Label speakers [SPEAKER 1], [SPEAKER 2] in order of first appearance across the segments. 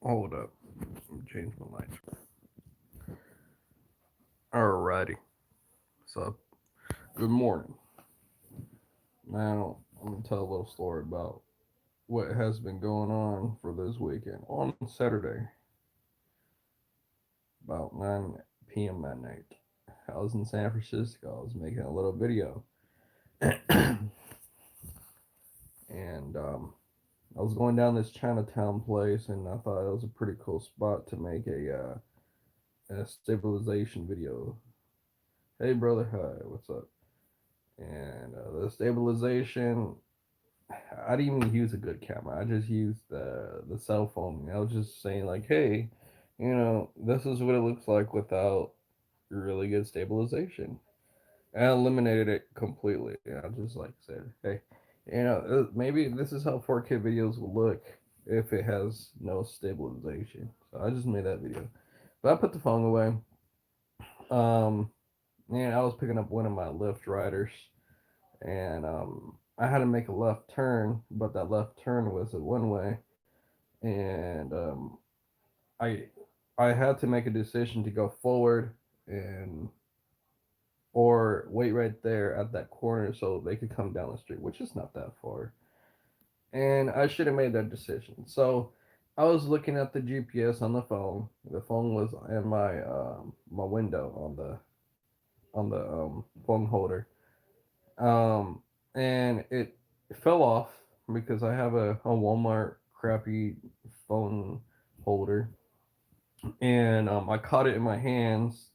[SPEAKER 1] Hold up. Change my lights. Alrighty. So, good morning. Now, I'm going to tell a little story about what has been going on for this weekend. On Saturday, about 9 p.m. that night, I was in San Francisco. I was making a little video. And I was going down this Chinatown place, and I thought it was a pretty cool spot to make a stabilization video. Hey, brother, hi, what's up? And the stabilization, I didn't even use a good camera. I just used the cell phone. I was just saying like, hey, this is what it looks like without really good stabilization. And I eliminated it completely. I just like said, hey, maybe this is how 4K videos will look if it has no stabilization. So I just made that video, but I put the phone away. Um, and I was picking up one of my Lyft riders, and I had to make a left turn, but that left turn was a one way, and I I had to make a decision to go forward and or wait right there at that corner so they could come down the street, which is not that far. And I should have made that decision. So I was looking at the GPS on the phone. The phone was in my window on the phone holder, um, and it fell off because I have a Walmart crappy phone holder, and I caught it in my hands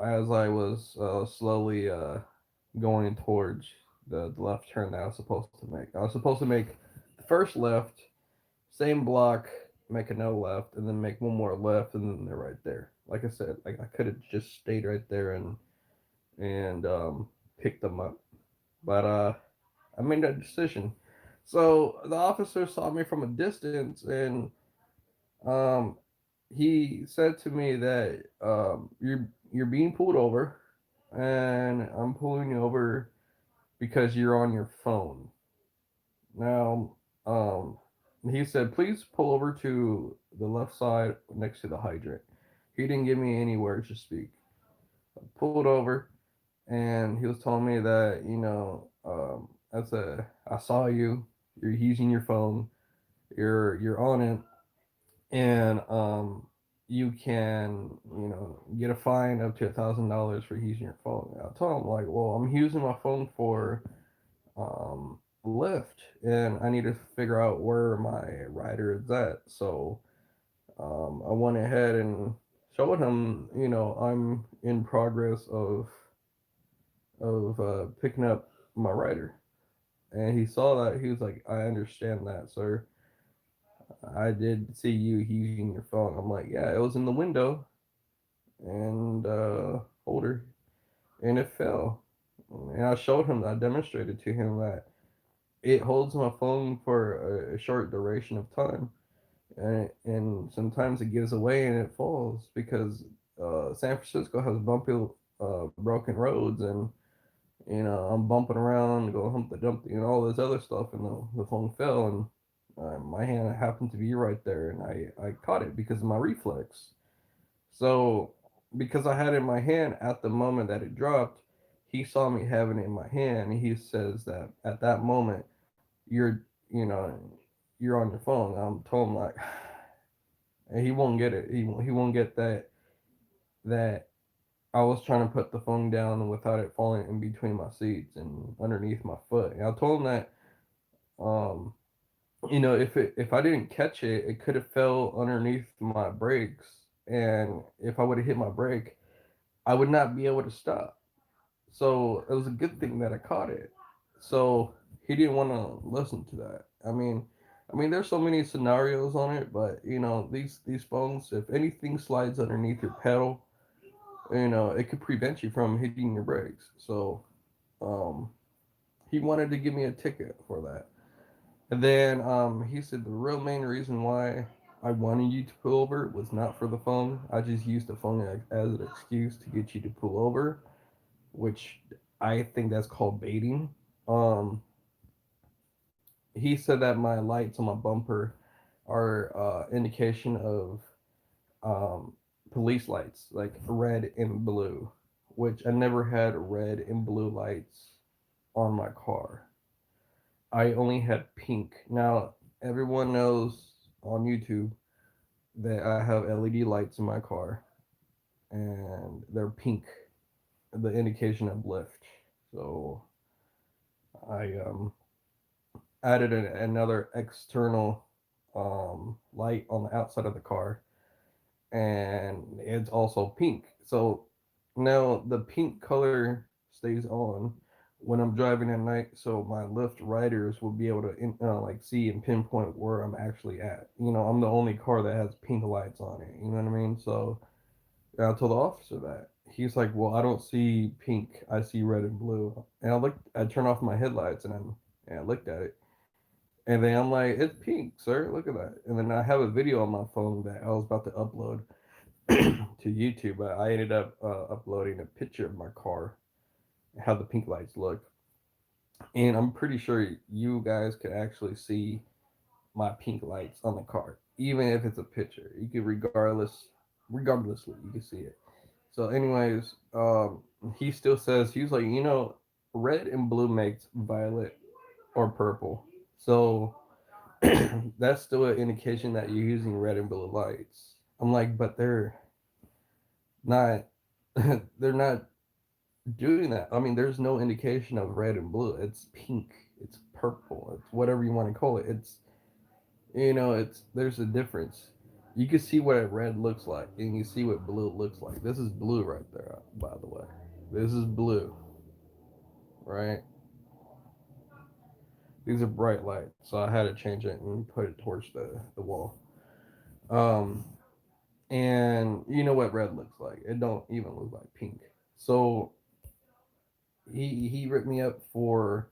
[SPEAKER 1] as I was slowly going towards the left turn that I was supposed to make. I was supposed to make the first left, same block, make a no left, and then make one more left, and then they're right there. Like I said, like I could have just stayed right there and picked them up, but I made that decision. So the officer saw me from a distance, and um, he said to me that you're being pulled over, and I'm pulling you over because you're on your phone. Now, um, he said, please pull over to the left side next to the hydrant. He didn't give me any words to speak. I pulled over, and he was telling me that I saw you. You're using your phone. You're on it, and you can get a fine up to $1,000 for using your phone. I told him like, well, I'm using my phone for Lyft, and I need to figure out where my rider is at. So I went ahead and showed him, I'm in progress of picking up my rider, and he saw that. He was like, I understand that, sir. I did see you using your phone. I'm like, yeah, it was in the window and holder, and it fell. And I showed him, I demonstrated to him that it holds my phone for a short duration of time, and sometimes it gives away and it falls because San Francisco has bumpy, broken roads, and I'm bumping around, going Humpty Dumpty, and all this other stuff, and the phone fell, and my hand happened to be right there, and I caught it because of my reflex. So, because I had it in my hand at the moment that it dropped, he saw me having it in my hand, and he says that at that moment, you're, you know, you're on your phone. I'm told him like, and he won't get it. He won't get that I was trying to put the phone down without it falling in between my seats and underneath my foot. And I told him that, um, if I didn't catch it, it could have fell underneath my brakes, and if I would have hit my brake, I would not be able to stop. So it was a good thing that I caught it. So he didn't want to listen to that. I mean, there's so many scenarios on it, but these phones, if anything slides underneath your pedal, it could prevent you from hitting your brakes. So um, he wanted to give me a ticket for that. And then he said the real main reason why I wanted you to pull over was not for the phone. I just used the phone as an excuse to get you to pull over, which I think that's called baiting. Um, he said that my lights on my bumper are indication of um, police lights, like red and blue, which I never had red and blue lights on my car. I only had pink. Now, everyone knows on YouTube that I have LED lights in my car, and they're pink, the indication of lift. So I added another external light on the outside of the car, and it's also pink. So now the pink color stays on when I'm driving at night, so my Lyft riders will be able to like see and pinpoint where I'm actually at. I'm the only car that has pink lights on it. You know what I mean? So I told the officer that. He's like, "Well, I don't see pink. I see red and blue." And I looked. I turned off my headlights and I looked at it, and then I'm like, "It's pink, sir. Look at that." And then I have a video on my phone that I was about to upload to YouTube, but I ended up uploading a picture of my car, how the pink lights look, and I'm pretty sure you guys could actually see my pink lights on the car, even if it's a picture. You could regardlessly, you can see it. So, anyways, he still says he was like, red and blue makes violet or purple. So that's still an indication that you're using red and blue lights. I'm like, but not they're not doing that. I mean, there's no indication of red and blue. It's pink. It's purple. It's whatever you want to call it. It's there's a difference. You can see what a red looks like, and you see what blue looks like. This is blue right there, by the way. This is blue, right? These are bright lights, so I had to change it and put it towards the wall. Um, and you know what red looks like. It don't even look like pink. So he ripped me up for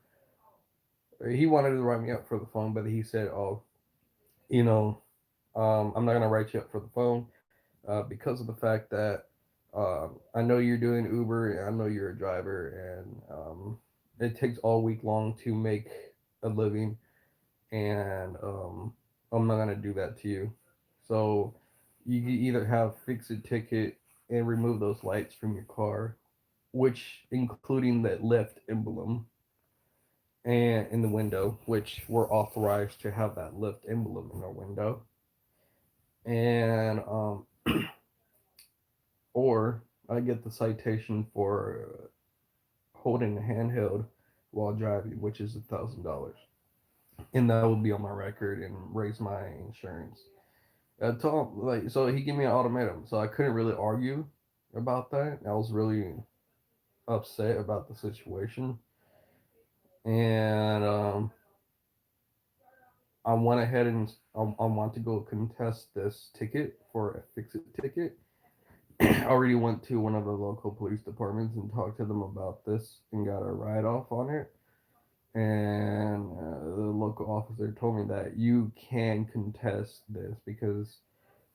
[SPEAKER 1] he wanted to write me up for the phone, but he said, "Oh, you know, I'm not gonna write you up for the phone because of the fact that I know you're doing Uber, and I know you're a driver, and it takes all week long to make a living, and I'm not gonna do that to you. So you can either have fix a ticket and remove those lights from your car, which including that Lyft emblem." And in the window, which we're authorized to have that Lyft emblem in our window, and or I get the citation for holding a handheld while driving, which is $1,000, and that will be on my record and raise my insurance. Tom, like, so he gave me an ultimatum, so I couldn't really argue about that. I was really upset about the situation, and I went ahead and I want to go contest this ticket for a fix it ticket. I already went to one of the local police departments and talked to them about this and got a write off on it. And the local officer told me that you can contest this because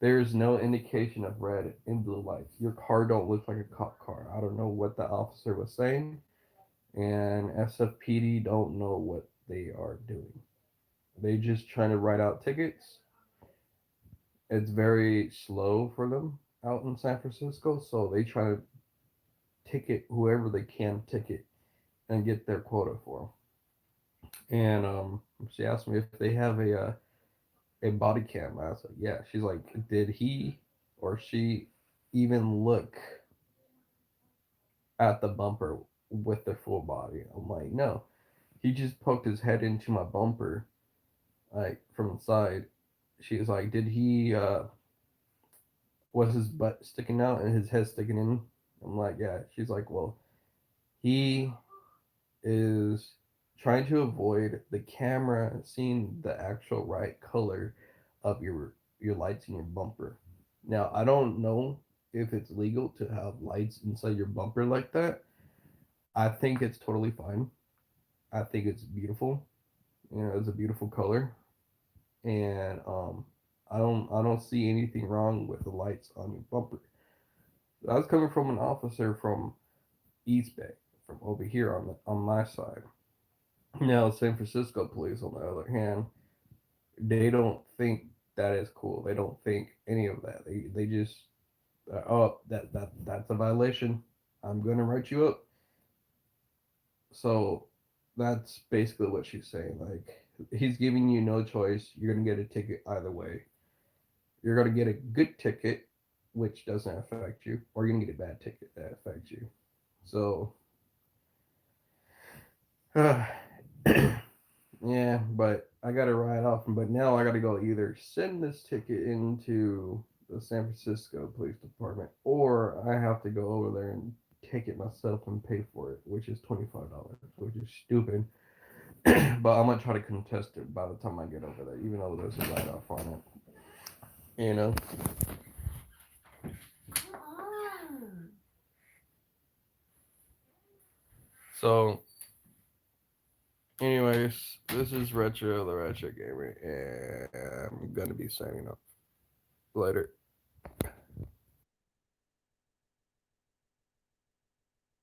[SPEAKER 1] there's no indication of red and blue lights. Your car don't look like a cop car. I don't know what the officer was saying, and SFPD don't know what they are doing. They just trying to write out tickets. It's very slow for them out in San Francisco, so they try to ticket whoever they can ticket and get their quota for them. And she asked me if they have a body cam. I was like, yeah. She's like, did he or she even look at the bumper with their full body? I'm like, no. He just poked his head into my bumper, like from the side. She was like, did he was his butt sticking out and his head sticking in? I'm like, yeah. She's like, well, he is trying to avoid the camera seeing the actual right color of your lights in your bumper. Now, I don't know if it's legal to have lights inside your bumper like that. I think it's totally fine. I think it's beautiful. It's a beautiful color, and I don't see anything wrong with the lights on your bumper. I was coming from an officer from East Bay, from over here on my side. Now, San Francisco police, on the other hand, they don't think. that is cool. They don't think any of that. They just oh, that's a violation. I'm gonna write you up. So that's basically what she's saying. Like he's giving you no choice. You're gonna get a ticket either way. You're gonna get a good ticket, which doesn't affect you, or you're gonna get a bad ticket that affects you. So yeah, but I gotta ride off. But now I gotta go either send this ticket into the San Francisco Police Department, or I have to go over there and take it myself and pay for it, which is $25, which is stupid. But I'm gonna try to contest it by the time I get over there, even though there's a write off on it. You know. So, anyways, this is Retro the Retro Gamer, and I'm gonna be signing off later.